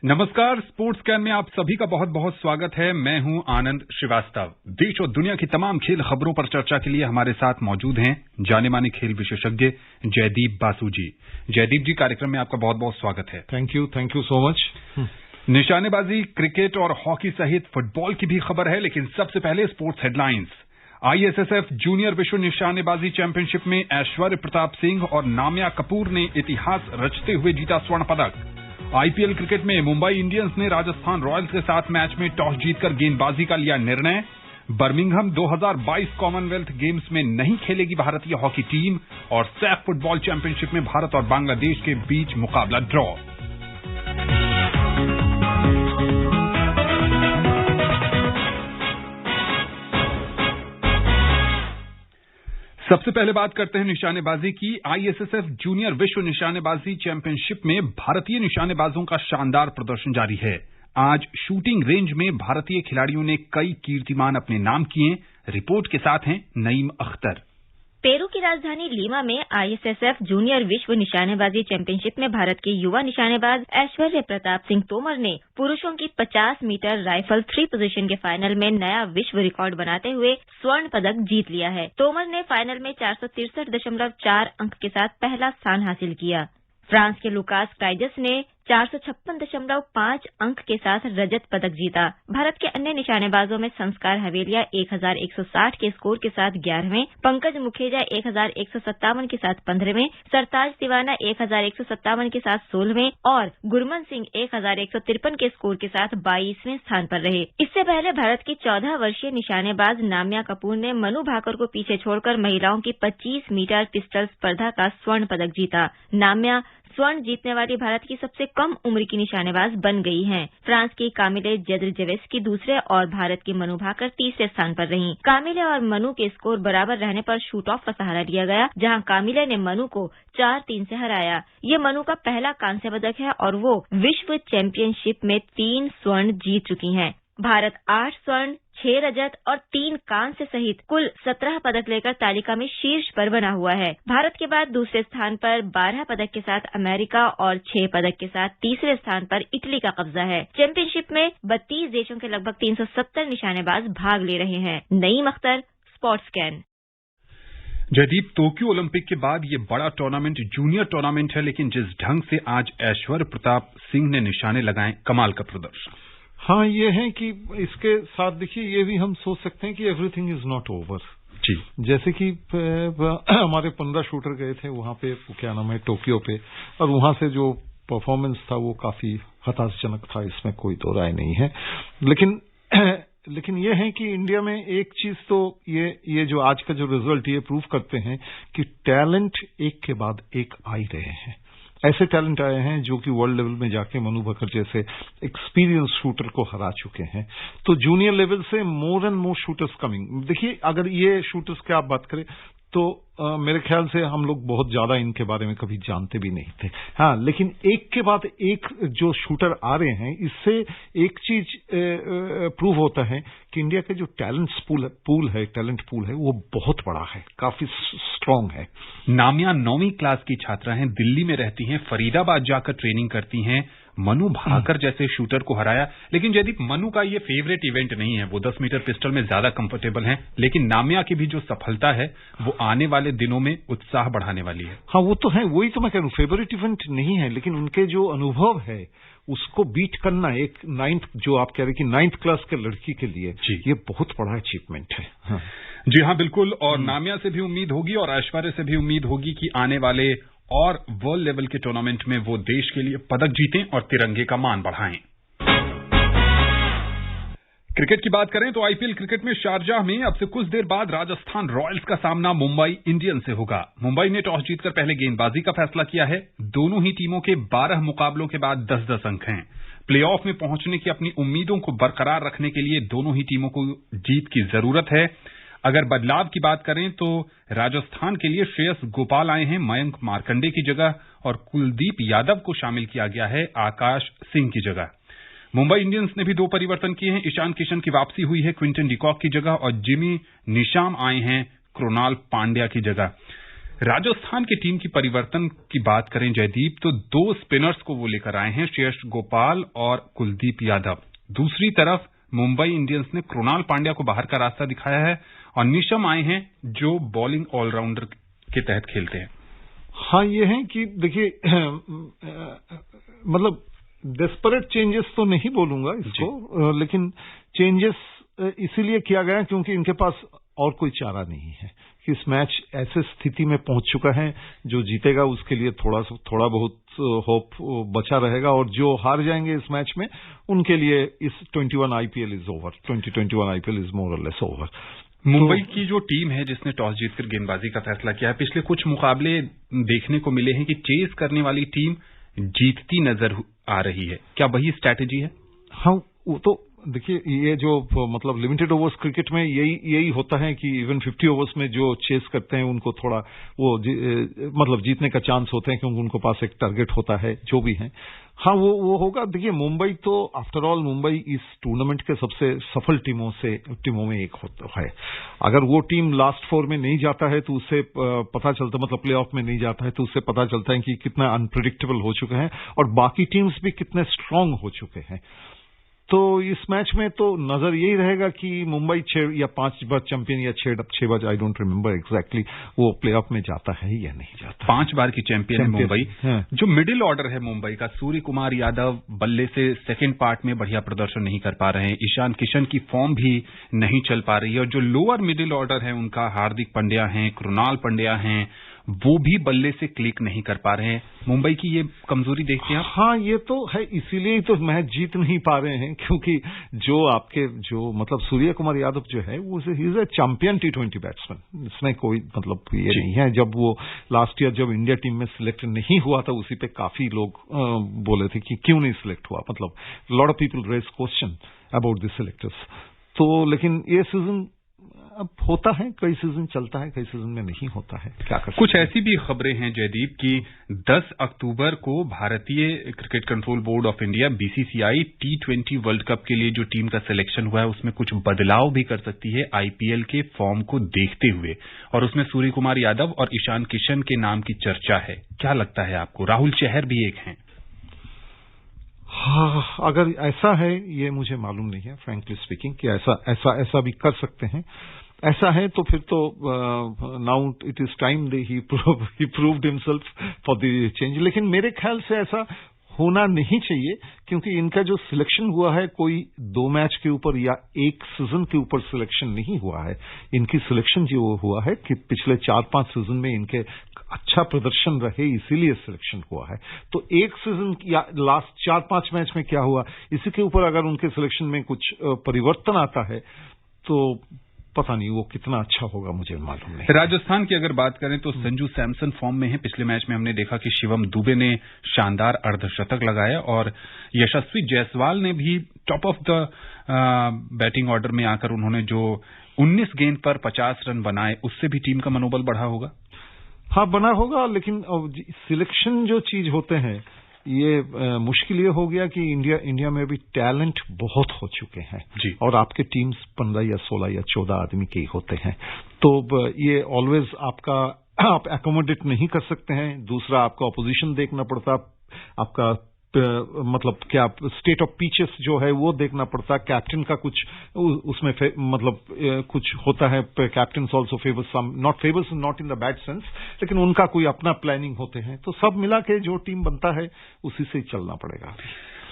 नमस्कार। Sports can में आप सभी का बहुत बहुत स्वागत है। मैं हूं आनंद श्रीवास्तव। देश और दुनिया की तमाम खेल खबरों पर चर्चा के लिए हमारे साथ मौजूद हैं जाने माने खेल विशेषज्ञ जयदीप बासु जी। जयदीप जी, कार्यक्रम में आपका बहुत बहुत स्वागत है। Thank you so much. निशानेबाजी, क्रिकेट और हॉकी सहित फुटबॉल की भी खबर है, लेकिन सबसे पहले स्पोर्ट्स हेडलाइंस। आईएसएसएफ जूनियर विश्व निशानेबाजी चैंपियनशिप में ऐश्वर्य प्रताप सिंह और नाम्या कपूर ने इतिहास रचते हुए जीता स्वर्ण पदक। आईपीएल क्रिकेट में मुंबई इंडियंस ने राजस्थान रॉयल्स के साथ मैच में टॉस जीतकर गेंदबाजी का लिया निर्णय। बर्मिंघम 2022 कॉमनवेल्थ गेम्स में नहीं खेलेगी भारतीय हॉकी टीम। और सैफ फुटबॉल चैंपियनशिप में भारत और बांग्लादेश के बीच मुकाबला ड्रॉ। सबसे पहले बात करते हैं निशानेबाजी की। आईएसएसएफ जूनियर विश्व निशानेबाजी चैंपियनशिप में भारतीय निशानेबाजों का शानदार प्रदर्शन जारी है। आज शूटिंग रेंज में भारतीय खिलाड़ियों ने कई कीर्तिमान अपने नाम किए। रिपोर्ट के साथ हैं नईम अख्तर। पेरू की राजधानी लीमा में आईएसएसएफ जूनियर विश्व निशानेबाजी चैंपियनशिप में भारत के युवा निशानेबाज ऐश्वर्य प्रताप सिंह तोमर ने पुरुषों की 50 मीटर राइफल 3 पोजीशन के फाइनल में नया विश्व रिकॉर्ड बनाते हुए स्वर्ण पदक जीत लिया है। तोमर ने फाइनल में 463.4 अंक के साथ पहला स्थान हासिल किया। फ्रांस के लुकास क्राइजस ने 456.5 अंक के साथ रजत पदक जीता। भारत के अन्य निशानेबाजों में संस्कार हवेलिया 1160 के स्कोर के साथ 11वें, पंकज मुखेजा 1157 के साथ 15वें, सरताज तिवाना 1157 के साथ 16वें और गुरमन सिंह 1153 के स्कोर के साथ 22वें स्थान पर रहे। इससे पहले भारत की 14 वर्षीय निशानेबाज नाम्या कपूर ने मनु भाकर को पीछे छोड़कर महिलाओं की 25 मीटर पिस्टल स्पर्धा का स्वर्ण पदक जीता। नाम्या स्वर्ण जीतने वाली भारत की सबसे कम उम्र की निशानेबाज बन गई हैं। फ्रांस की कामिले जेद्रजेवेस्की दूसरे और भारत की मनु भाकर तीसरे स्थान पर रहीं। कामिले और मनु के स्कोर बराबर रहने पर शूट ऑफ का सहारा लिया गया, जहां कामिले ने मनु को 4-3 से हराया। ये मनु का पहला कांस्य पदक है और वो विश्व चैंपियनशिप में 3 स्वर्ण जीत चुकी हैं। भारत 8 स्वर्ण, 6 रजत और 3 कांस्य सहित कुल 17 पदक लेकर तालिका में शीर्ष पर बना हुआ है। भारत के बाद दूसरे स्थान पर 12 पदक के साथ अमेरिका और 6 पदक के साथ तीसरे स्थान पर इटली का कब्जा है। चैंपियनशिप में 32 देशों के लगभग 370 निशानेबाज भाग ले रहे हैं। नईम अख्तर, स्पोर्ट्स कैन। जयदीप, टोक्यो ओलंपिक के बाद ये बड़ा टूर्नामेंट जूनियर टूर्नामेंट है, लेकिन जिस ढंग से आज ऐश्वर्य प्रताप सिंह ने निशाने लगाए, कमाल का प्रदर्शन। हाँ, ये है कि इसके साथ देखिए ये भी हम सोच सकते हैं कि एवरीथिंग इज नॉट ओवर जी। जैसे कि हमारे 15 शूटर गए थे वहां पे, क्या नाम है, टोक्यो पे, और वहां से जो परफॉर्मेंस था वो काफी हताशजनक था, इसमें कोई दो राय नहीं है। लेकिन ये है कि इंडिया में एक चीज तो ये जो आज का जो रिजल्ट ये प्रूव करते हैं कि टैलेंट एक के बाद एक आ ही रहे हैं। ऐसे टैलेंट आए हैं जो कि वर्ल्ड लेवल में जाके मनु भाकर जैसे एक्सपीरियंस शूटर को हरा चुके हैं। तो जूनियर लेवल से more and more shooters coming. देखिए, अगर ये शूटर्स की आप बात करें तो मेरे ख्याल से हम लोग बहुत ज्यादा इनके बारे में कभी जानते भी नहीं थे। हाँ, लेकिन एक के बाद एक जो शूटर आ रहे हैं, इससे एक चीज प्रूव होता है कि इंडिया का जो टैलेंट पूल है वो बहुत बड़ा है, काफी स्ट्रांग है। नाम्या 9वीं क्लास की छात्रा हैं, दिल्ली में रहती हैं, फरीदाबाद जाकर ट्रेनिंग करती हैं। मनु भाकर जैसे शूटर को हराया। लेकिन जयदीप, मनु का ये फेवरेट इवेंट नहीं है, वो 10 मीटर पिस्टल में ज्यादा कंफर्टेबल हैं। लेकिन नाम्या की भी जो सफलता है वो आने वाले दिनों में उत्साह बढ़ाने वाली है। हाँ, वो तो है, वही तो मैं कह रहा हूँ, फेवरेट इवेंट नहीं है, लेकिन उनके जो अनुभव है उसको बीट करना एक 9th, जो आप कह रहे हैं कि 9th क्लास के लड़की के लिए ये बहुत बड़ा अचीवमेंट है। हाँ। जी हाँ, बिल्कुल। और नाम्या से भी उम्मीद होगी और ऐश्वर्य से भी उम्मीद होगी कि आने वाले और वर्ल्ड लेवल के टूर्नामेंट में वो देश के लिए पदक जीतें और तिरंगे का मान बढ़ाएं। क्रिकेट की बात करें तो आईपीएल क्रिकेट में शारजाह में अब से कुछ देर बाद राजस्थान रॉयल्स का सामना मुंबई इंडियंस से होगा। मुंबई ने टॉस जीतकर पहले गेंदबाजी का फैसला किया है। दोनों ही टीमों के 12 मुकाबलों के बाद 10-10 अंक हैं। प्लेऑफ में पहुंचने की अपनी उम्मीदों को बरकरार रखने के लिए दोनों ही टीमों को जीत की जरूरत है। अगर बदलाव की बात करें तो राजस्थान के लिए श्रेयस गोपाल आए हैं मयंक मार्कंडे की जगह और कुलदीप यादव को शामिल किया गया है आकाश सिंह की जगह। मुंबई इंडियंस ने भी 2 परिवर्तन किए हैं। ईशान किशन की वापसी हुई है क्विंटन डिकॉक की जगह और जिमी निशाम आए हैं कृणाल पांड्या की जगह। राजस्थान की टीम की परिवर्तन की बात करें जयदीप, तो 2 स्पिनर्स को वो लेकर आए हैं, श्रेयस गोपाल और कुलदीप यादव। दूसरी तरफ मुंबई इंडियंस ने कृणाल पांड्या को बाहर का रास्ता दिखाया है और नीशम आए हैं जो बॉलिंग ऑलराउंडर के तहत खेलते हैं। हाँ, ये है कि देखिए मतलब डेस्परेट चेंजेस तो नहीं बोलूंगा इसको, लेकिन चेंजेस इसीलिए किया गया क्योंकि इनके पास और कोई चारा नहीं है कि इस मैच ऐसे स्थिति में पहुंच चुका है, जो जीतेगा उसके लिए थोड़ा बहुत होप बचा रहेगा और जो हार जाएंगे इस मैच में उनके लिए इस 21 IPL is over, 2021 IPL is more और लेस ओवर। मुंबई की जो टीम है जिसने टॉस जीतकर गेंदबाजी का फैसला किया है, पिछले कुछ मुकाबले देखने को मिले हैं कि चेस करने वाली टीम जीतती नजर आ रही है। क्या वही स्ट्रैटेजी है? हाँ, वो तो देखिए ये जो मतलब लिमिटेड ओवर्स क्रिकेट में यही होता है कि इवन 50 ओवर्स में जो चेस करते हैं उनको थोड़ा वो मतलब जीतने का चांस होते हैं क्योंकि उनके पास एक टारगेट होता है, जो भी है। हाँ, वो होगा। देखिए मुंबई तो आफ्टर ऑल मुंबई इस टूर्नामेंट के सबसे सफल टीमों में एक होता है। अगर वो टीम लास्ट 4 में नहीं जाता है तो उससे पता चलता, मतलब प्ले ऑफ में नहीं जाता है तो उससे पता चलता है कि कितना अनप्रिडिक्टेबल हो चुके हैं और बाकी टीम्स भी कितने स्ट्रांग हो चुके हैं। तो इस मैच में तो नजर यही रहेगा कि मुंबई 6 या 5 बार चैंपियन या 6 बार, आई डोंट रिमेंबर एग्जैक्टली, वो प्लेऑफ में जाता है या नहीं जाता। 5 बार की चैंपियन है मुंबई। जो मिडिल ऑर्डर है मुंबई का, सूर्य कुमार यादव बल्ले से सेकंड पार्ट में बढ़िया प्रदर्शन नहीं कर पा रहे हैं, ईशान किशन की फॉर्म भी नहीं चल पा रही है और जो लोअर मिडिल ऑर्डर है उनका हार्दिक पांड्या हैं, कृणाल पांड्या हैं, वो भी बल्ले से क्लिक नहीं कर पा रहे हैं। मुंबई की ये कमजोरी देखते हैं आप? हाँ, ये तो है, इसीलिए तो मैच जीत नहीं पा रहे हैं क्योंकि जो मतलब सूर्य कुमार यादव जो है वो he is a champion T20 batsman, इसमें कोई मतलब ये नहीं है। जब वो लास्ट ईयर जब इंडिया टीम में सिलेक्ट नहीं हुआ था उसी पे काफी लोग बोले थे कि क्यों नहीं सिलेक्ट हुआ, मतलब lot of people raise question about the selectors. तो लेकिन ये सीजन अब होता है, कई सीजन चलता है, कई सीजन में नहीं होता है, क्या कर सकते। कुछ ऐसी भी खबरें हैं जयदीप की 10 अक्टूबर को भारतीय cricket control board of India BCCI T20 world cup के लिए जो टीम का सिलेक्शन हुआ है उसमें कुछ बदलाव भी कर सकती है आईपीएल के फॉर्म को देखते हुए, और उसमें सूर्य कुमार यादव और ईशान किशन के नाम की चर्चा है। क्या लगता है आपको? राहुल चहर भी एक हैं। हाँ, अगर ऐसा है, ये मुझे मालूम नहीं है फ्रैंकली स्पीकिंग कि ऐसा भी कर सकते हैं। ऐसा है तो फिर तो now it is time he proved himself for the change. लेकिन मेरे ख्याल से ऐसा होना नहीं चाहिए क्योंकि इनका जो सिलेक्शन हुआ है कोई 2 मैच के ऊपर या 1 सीजन के ऊपर सिलेक्शन नहीं हुआ है। इनकी सिलेक्शन जो हुआ है कि पिछले 4-5 सीजन में इनके अच्छा प्रदर्शन रहे इसीलिए सिलेक्शन हुआ है। तो 1 सीजन या लास्ट 4-5 मैच में क्या हुआ इसी के ऊपर अगर उनके सिलेक्शन में कुछ परिवर्तन आता है तो पता नहीं वो कितना अच्छा होगा, मुझे मालूम नहीं। राजस्थान की अगर बात करें तो संजू सैमसन फॉर्म में है। पिछले मैच में हमने देखा कि शिवम दुबे ने शानदार अर्धशतक लगाया और यशस्वी जायसवाल ने भी top of the batting order में आकर उन्होंने जो 19 गेंद पर 50 रन बनाए उससे भी टीम का मनोबल बढ़ा होगा। हाँ, बना होगा, लेकिन सिलेक्शन जो चीज होते हैं ये मुश्किल ये हो गया कि इंडिया में भी टैलेंट बहुत हो चुके हैं और आपके टीम्स 15 या 16 या 14 आदमी के ही होते हैं, तो ये ऑलवेज आप एकोमोडेट नहीं कर सकते हैं। दूसरा, आपका ऑपोजिशन देखना पड़ता, आपका मतलब क्या स्टेट ऑफ पिचेस जो है वो देखना पड़ता, कैप्टन का कुछ उसमें मतलब कुछ होता है, captain also favours some, not in the bad sense, लेकिन उनका कोई अपना प्लानिंग होते हैं। तो सब मिला के जो टीम बनता है उसी से ही चलना पड़ेगा।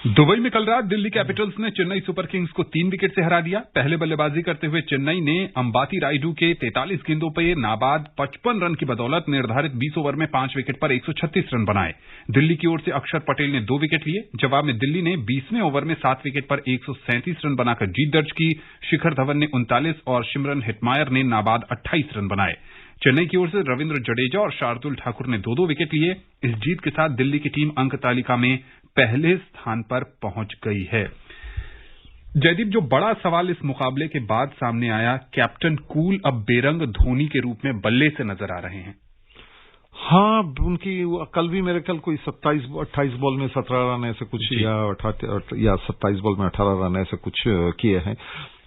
दुबई में कल रात दिल्ली कैपिटल्स ने चेन्नई सुपर किंग्स को 3 विकेट से हरा दिया। पहले बल्लेबाजी करते हुए चेन्नई ने अंबाती रायडू के 43 गेंदों पर नाबाद 55 रन की बदौलत निर्धारित 20 ओवर में 5 विकेट पर 136 रन बनाए। दिल्ली की ओर से अक्षर पटेल ने 2 विकेट लिए। जवाब में दिल्ली ने 20वें ओवर में 7 विकेट पर 137 रन बनाकर जीत दर्ज की। शिखर धवन ने 39 और सिमरन हेटमायर ने नाबाद 28 रन बनाए। चेन्नई की ओर से रविंद्र जडेजा और शार्दुल ठाकुर ने 2-2 विकेट लिए। इस जीत के साथ दिल्ली की टीम अंक तालिका में पहले स्थान पर पहुंच गई है। जयदीप, जो बड़ा सवाल इस मुकाबले के बाद सामने आया, कैप्टन कूल अब बेरंग धोनी के रूप में बल्ले से नजर आ रहे हैं। हाँ, उनकी कल भी मेरे ख्याल कोई 28 बॉल में 17 रन ऐसे कुछ या 27 बॉल में 18 रन ऐसे कुछ किए हैं।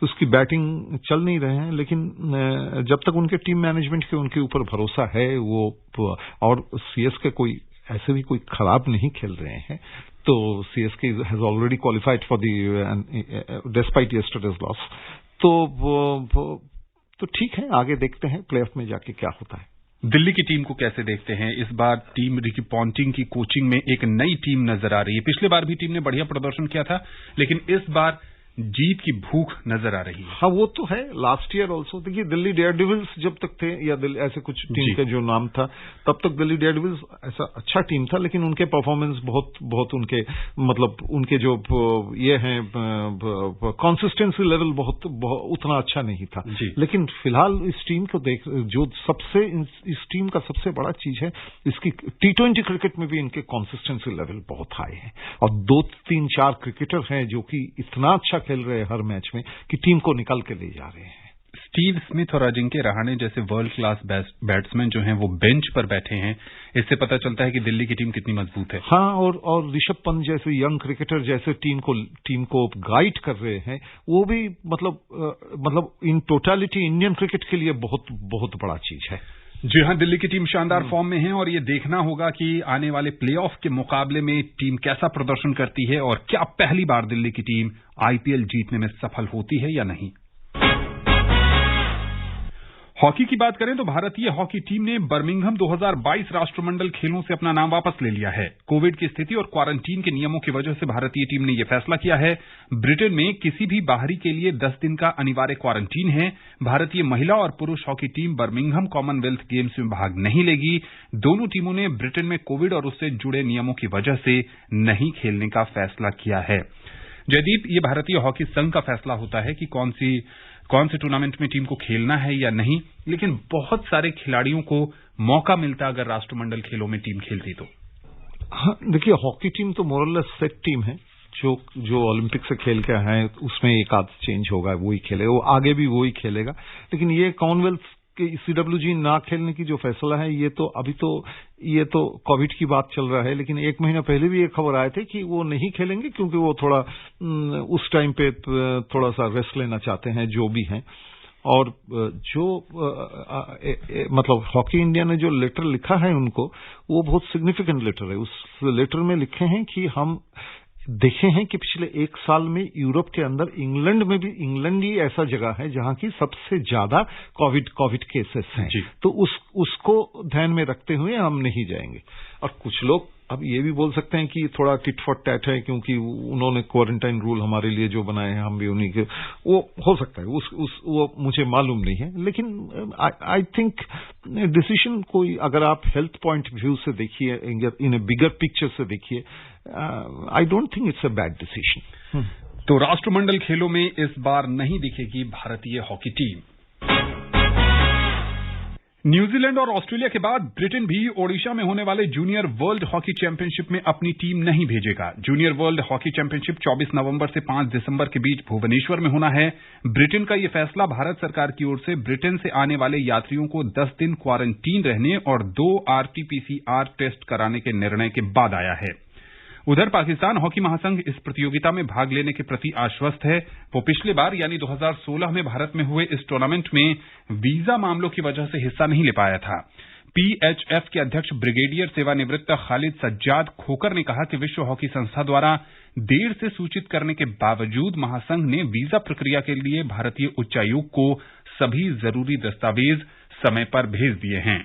उसकी बैटिंग चल नहीं रहे हैं, लेकिन जब तक उनके टीम मैनेजमेंट के उनके ऊपर भरोसा है, वो और सीएसके कोई ऐसे भी कोई खराब नहीं खेल रहे हैं, तो CSK has already qualified for the despite yesterday's loss. तो ठीक है, आगे देखते हैं प्लेऑफ में जाके क्या होता है। दिल्ली की टीम को कैसे देखते हैं? इस बार टीम रिकी पॉन्टिंग की कोचिंग में एक नई टीम नजर आ रही है। पिछले बार भी टीम ने बढ़िया प्रदर्शन किया था, लेकिन इस बार जीत की भूख नजर आ रही है। हाँ, वो तो है। लास्ट ईयर ऑल्सो देखिए, दिल्ली डेयरडेविल्स जब तक थे या ऐसे कुछ टीम का जो नाम था, तब तक दिल्ली डेयरडेविल्स ऐसा अच्छा टीम था, लेकिन उनके परफॉर्मेंस बहुत उनके मतलब उनके जो ये हैं कंसिस्टेंसी लेवल बहुत उतना अच्छा नहीं था। लेकिन फिलहाल इस टीम को देख, जो सबसे इस टीम का सबसे बड़ा चीज है, इसकी T20 क्रिकेट में भी इनके कंसिस्टेंसी लेवल बहुत हाई है, और 2-3-4 क्रिकेटर हैं जो कि इतना अच्छा खेल रहे हैं हर मैच में कि टीम को निकाल के ले जा रहे हैं। स्टीव स्मिथ और अजिंक्य रहाणे जैसे वर्ल्ड क्लास बैट्समैन जो हैं वो बेंच पर बैठे हैं। इससे पता चलता है कि दिल्ली की टीम कितनी मजबूत है। हाँ, और ऋषभ पंत जैसे यंग क्रिकेटर जैसे टीम को गाइड कर रहे हैं, वो भी मतलब इन टोटलिटी इंडियन क्रिकेट के लिए बहुत बड़ा चीज है। जी हां, दिल्ली की टीम शानदार फॉर्म में है और ये देखना होगा कि आने वाले प्लेऑफ के मुकाबले में टीम कैसा प्रदर्शन करती है और क्या पहली बार दिल्ली की टीम आईपीएल जीतने में सफल होती है या नहीं। हॉकी की बात करें तो भारतीय हॉकी टीम ने बर्मिंघम 2022 राष्ट्रमंडल खेलों से अपना नाम वापस ले लिया है। कोविड की स्थिति और क्वारंटीन के नियमों की वजह से भारतीय टीम ने यह फैसला किया है। ब्रिटेन में किसी भी बाहरी के लिए 10 दिन का अनिवार्य क्वारंटीन है। भारतीय महिला और पुरुष hockey team Birmingham Commonwealth games में भाग नहीं लेगी। दोनों टीमों ने ब्रिटेन में कोविड और उससे जुड़े नियमों की वजह से नहीं खेलने का फैसला किया है। जयदीप, ये भारतीय हॉकी संघ का फैसला होता है कि कौन से टूर्नामेंट में टीम को खेलना है या नहीं, लेकिन बहुत सारे खिलाड़ियों को मौका मिलता अगर राष्ट्रमंडल खेलों में टीम खेलती तो। हाँ, देखिए, हॉकी टीम तो मोरलेस सेट टीम है। जो ओलंपिक से खेल के आए हैं उसमें एक आध चेंज होगा, वही खेलेगा, वो आगे भी वही खेलेगा। लेकिन ये कॉमनवेल्थ के सीडब्ल्यूजी ना खेलने की जो फैसला है, ये तो कोविड की बात चल रहा है, लेकिन एक महीना पहले भी एक खबर आए थे कि वो नहीं खेलेंगे क्योंकि वो थोड़ा उस टाइम पे थोड़ा सा रेस्ट लेना चाहते हैं, जो भी हैं। और जो मतलब हॉकी इंडिया ने जो लेटर लिखा है उनको, वो बहुत सिग्निफिकेंट लेटर है। उस लेटर में लिखे हैं कि हम देखे हैं कि पिछले 1 साल में यूरोप के अंदर इंग्लैंड ही ऐसा जगह है जहां की सबसे ज्यादा कोविड केसेस हैं। तो उसको ध्यान में रखते हुए हम नहीं जाएंगे। और कुछ लोग अब ये भी बोल सकते हैं कि थोड़ा टिट फॉर टैट है, क्योंकि उन्होंने क्वारंटाइन रूल हमारे लिए जो बनाए हैं, हम भी उन्हीं के, वो हो सकता है, वो मुझे मालूम नहीं है। लेकिन आई थिंक डिसीजन कोई, अगर आप हेल्थ पॉइंट व्यू से देखिए, इन ए बिगर पिक्चर से देखिए, I don't think it's a bad decision. तो राष्ट्रमंडल खेलों में इस बार नहीं दिखेगी भारतीय हॉकी टीम। न्यूजीलैंड और ऑस्ट्रेलिया के बाद ब्रिटेन भी ओडिशा में होने वाले जूनियर वर्ल्ड हॉकी चैंपियनशिप में अपनी टीम नहीं भेजेगा। जूनियर वर्ल्ड हॉकी चैंपियनशिप 24 नवंबर से 5 दिसंबर के बीच भुवनेश्वर में होना है। ब्रिटेन का यह फैसला भारत सरकार की ओर से ब्रिटेन से आने वाले यात्रियों को 10 दिन क्वारंटीन रहने और 2 RT-PCR टेस्ट कराने के निर्णय के बाद आया है। उधर पाकिस्तान हॉकी महासंघ इस प्रतियोगिता में भाग लेने के प्रति आश्वस्त है। वो पिछले बार यानी 2016 में भारत में हुए इस टूर्नामेंट में वीजा मामलों की वजह से हिस्सा नहीं ले पाया था। PHF के अध्यक्ष ब्रिगेडियर सेवानिवृत्त खालिद सज्जाद खोकर ने कहा कि विश्व हॉकी संस्था द्वारा देर से सूचित करने के बावजूद महासंघ ने वीजा प्रक्रिया के लिए भारतीय उच्चायोग को सभी जरूरी दस्तावेज समय पर भेज दिए हैं।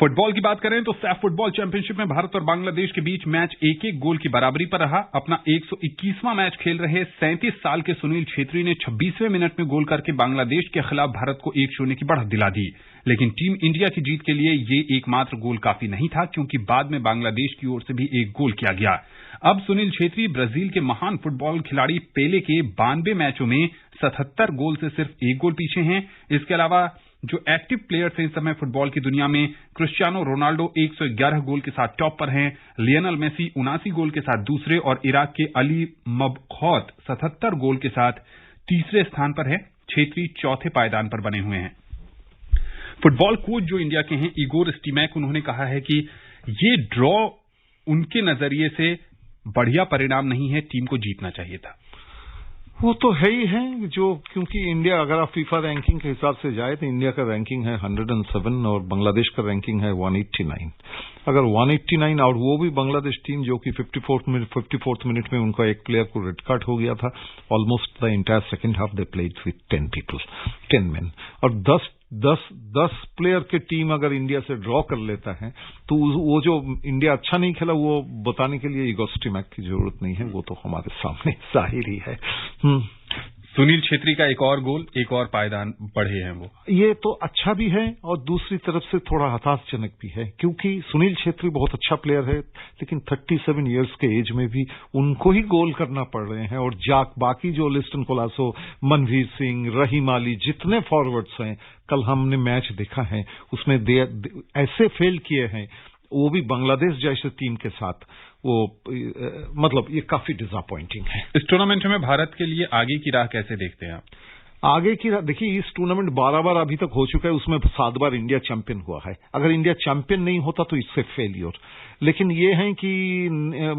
फुटबॉल की बात करें तो सैफ फुटबॉल चैंपियनशिप में भारत और बांग्लादेश के बीच मैच 1-1 गोल की बराबरी पर रहा। अपना 121वां मैच खेल रहे 37 साल के सुनील छेत्री ने 26वें मिनट में गोल करके बांग्लादेश के खिलाफ भारत को 1-0 की बढ़त दिला दी। लेकिन टीम इंडिया की जीत के लिए ये एकमात्र गोल काफी नहीं था, क्योंकि बाद में बांग्लादेश की ओर से भी एक गोल किया गया। अब सुनील छेत्री ब्राजील के महान फुटबॉल खिलाड़ी पेले के 92 मैचों में 77 गोल से सिर्फ 1 गोल पीछे हैं। इसके अलावा जो एक्टिव प्लेयर्स हैं इस समय फुटबॉल की दुनिया में, क्रिस्टियानो रोनाल्डो 111 गोल के साथ टॉप पर हैं, लियोनेल मेसी 79 गोल के साथ दूसरे और इराक के अली मबखौत 77 गोल के साथ तीसरे स्थान पर है। छेत्री चौथे पायदान पर बने हुए हैं। फुटबॉल कोच जो इंडिया के हैं इगोर स्टीमैक, उन्होंने कहा है कि ये ड्रॉ उनके नजरिए से बढ़िया परिणाम नहीं है, टीम को जीतना चाहिए था। वो तो है ही है, जो क्योंकि इंडिया, अगर आप फीफा रैंकिंग के हिसाब से जाए तो इंडिया का रैंकिंग है 107 और बांग्लादेश का रैंकिंग है 189। अगर 189 और वो भी बांग्लादेश टीम जो कि 54th मिनट में उनका एक प्लेयर को रेड कार्ड हो गया था, almost the entire second half they played with 10 men, और 10 प्लेयर की टीम अगर इंडिया से ड्रॉ कर लेता है तो वो जो इंडिया अच्छा नहीं खेला वो बताने के लिए इगोर स्टीमैक की जरूरत नहीं है, वो तो हमारे सामने जाहिर ही है। सुनील छेत्री का एक और गोल, एक और पायदान बढ़े हैं वो, ये तो अच्छा भी है और दूसरी तरफ से थोड़ा हताशजनक भी है, क्योंकि सुनील छेत्री बहुत अच्छा प्लेयर है, लेकिन 37 इयर्स के एज में भी उनको ही गोल करना पड़ रहे हैं। और बाकी जो लिस्टन कोलासो, मनवीर सिंह, रहीम अली, जितने फॉरवर्ड्स हैं, कल हमने मैच देखा है उसमें ऐसे फेल किए हैं, वो भी बांग्लादेश जैसे टीम के साथ, वो मतलब ये काफी डिसअपॉइंटिंग है। इस टूर्नामेंट में भारत के लिए आगे की राह कैसे देखते हैं आप? आगे की राह देखिए, इस टूर्नामेंट 12 बार अभी तक हो चुका है, उसमें 7 बार इंडिया चैंपियन हुआ है। अगर इंडिया चैंपियन नहीं होता तो इससे फेलियर। लेकिन ये है कि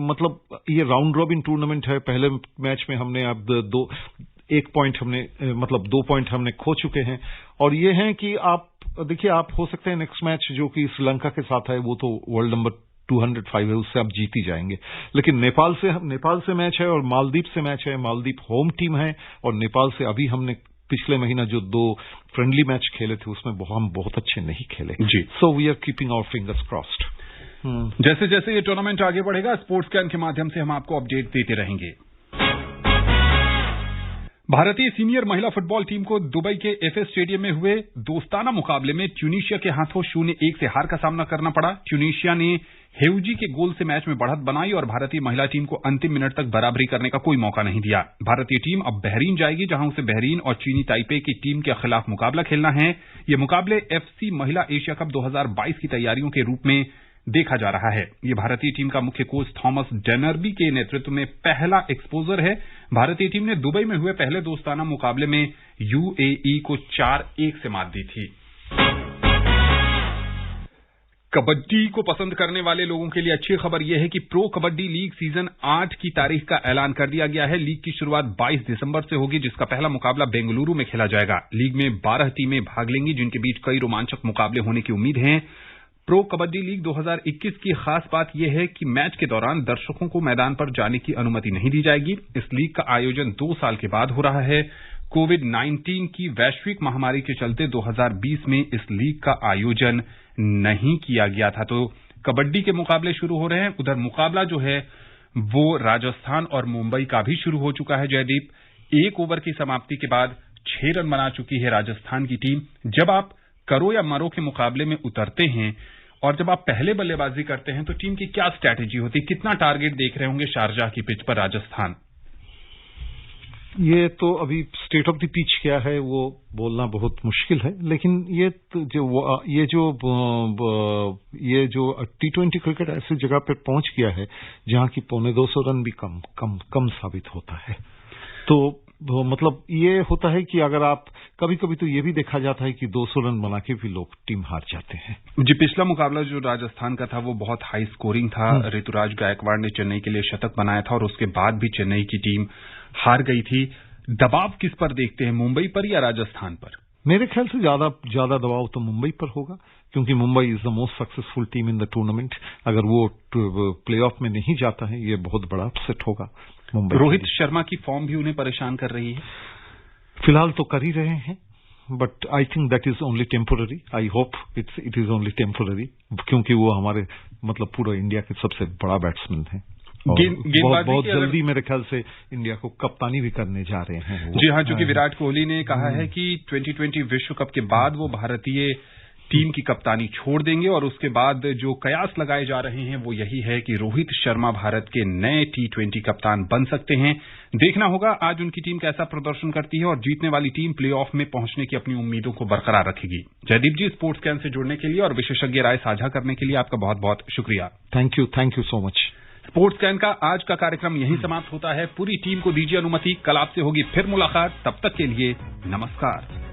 मतलब ये राउंड रॉबिन टूर्नामेंट है, पहले मैच में हमने अब 2 पॉइंट हमने खो चुके हैं, और ये है कि आप देखिए, आप हो सकते हैं नेक्स्ट मैच जो कि श्रीलंका के साथ है, वो तो वर्ल्ड नंबर 205 है, उससे आप जीत ही जाएंगे। लेकिन नेपाल से मैच है और मालदीव से मैच है। मालदीव होम टीम है और नेपाल से अभी हमने पिछले महीना जो 2 फ्रेंडली मैच खेले थे उसमें हम बहुत अच्छे नहीं खेले जी। So we are keeping our fingers crossed. जैसे जैसे ये टूर्नामेंट आगे बढ़ेगा, स्पोर्ट्स कैन के माध्यम से हम आपको अपडेट देते रहेंगे। भारतीय सीनियर महिला फुटबॉल टीम को दुबई के एफएस स्टेडियम में हुए दोस्ताना मुकाबले में ट्यूनीशिया के हाथों 0-1 से हार का सामना करना पड़ा। ट्यूनीशिया ने हेउजी के गोल से मैच में बढ़त बनाई और भारतीय महिला टीम को अंतिम मिनट तक बराबरी करने का कोई मौका नहीं दिया। भारतीय टीम अब बहरीन जाएगी, जहां उसे बहरीन और चीनी ताइपे की टीम के खिलाफ मुकाबला खेलना है। ये मुकाबले एफसी महिला एशिया कप 2022 की तैयारियों के रूप में देखा जा रहा है। ये भारतीय टीम का मुख्य कोच थॉमस डेनरबी के नेतृत्व में पहला एक्सपोजर है। भारतीय टीम ने दुबई में हुए पहले दोस्ताना मुकाबले में यूएई को 4-1 से मात दी थी। कबड्डी को पसंद करने वाले लोगों के लिए अच्छी खबर यह है कि प्रो कबड्डी लीग सीजन 8 की तारीख का ऐलान कर दिया गया है। लीग की शुरुआत 22 दिसंबर से होगी, जिसका पहला मुकाबला बेंगलुरु में खेला जाएगा। लीग में 12 टीमें भाग लेंगी, जिनके बीच कई रोमांचक मुकाबले होने की उम्मीद है। प्रो कबड्डी लीग 2021 की खास बात यह है कि मैच के दौरान दर्शकों को मैदान पर जाने की अनुमति नहीं दी जाएगी। इस लीग का आयोजन 2 साल के बाद हो रहा है। कोविड-19 की वैश्विक महामारी के चलते 2020 में इस लीग का आयोजन नहीं किया गया था, तो कबड्डी के मुकाबले शुरू हो रहे हैं। उधर मुकाबला जो है वो राजस्थान और मुंबई का भी शुरू हो चुका है। जयदीप, 1 ओवर की समाप्ति के बाद 6 रन बना चुकी है राजस्थान की टीम। जब आप करो या मरो के मुकाबले में उतरते हैं और जब आप पहले बल्लेबाजी करते हैं तो टीम की क्या स्ट्रैटेजी होती है? कितना टारगेट देख रहे होंगे शारजाह की पिच पर राजस्थान? ये तो अभी स्टेट ऑफ द पिच क्या है वो बोलना बहुत मुश्किल है, लेकिन ये जो T20 क्रिकेट ऐसी जगह पे पहुंच गया है जहां की 250 रन भी कम साबित होता है। तो मतलब ये होता है कि अगर आप कभी कभी तो ये भी देखा जाता है कि 200 रन बना के भी लोग टीम हार जाते हैं। जी, पिछला मुकाबला जो राजस्थान का था वो बहुत हाई स्कोरिंग था। ऋतुराज गायकवाड़ ने चेन्नई के लिए शतक बनाया था और उसके बाद भी चेन्नई की टीम हार गई थी। दबाव किस पर देखते हैं, मुंबई पर या राजस्थान पर? मेरे ख्याल से ज्यादा दबाव तो मुंबई पर होगा, क्योंकि Mumbai is the most successful team in the tournament. अगर वो प्लेऑफ में नहीं जाता है ये बहुत बड़ा अपसेट होगा मुंबई। रोहित शर्मा की फॉर्म भी उन्हें परेशान कर रही है। फिलहाल तो कर ही रहे हैं, but I think that is only temporary. I hope it is only temporary, क्योंकि वो हमारे मतलब पूरा इंडिया के सबसे बड़ा बैट्समैन है। बहुत जल्दी मेरे ख्याल से इंडिया को कप्तानी भी करने जा रहे हैं। जी हाँ, चूंकि विराट कोहली ने कहा है कि 2020 विश्व कप के बाद वो भारतीय टीम की कप्तानी छोड़ देंगे और उसके बाद जो कयास लगाए जा रहे हैं वो यही है कि रोहित शर्मा भारत के नए T20 कप्तान बन सकते हैं। देखना होगा आज उनकी टीम कैसा प्रदर्शन करती है और जीतने वाली टीम प्लेऑफ में पहुंचने की अपनी उम्मीदों को बरकरार रखेगी। जयदीप जी, स्पोर्ट्स कैन से जुड़ने के लिए और विशेषज्ञ राय साझा करने के लिए आपका बहुत बहुत शुक्रिया। Thank you so much. Sports can का आज का कार्यक्रम यहीं समाप्त होता है। पूरी टीम को दीजिए अनुमति, कल आपसे होगी फिर मुलाकात। तब तक के लिए नमस्कार।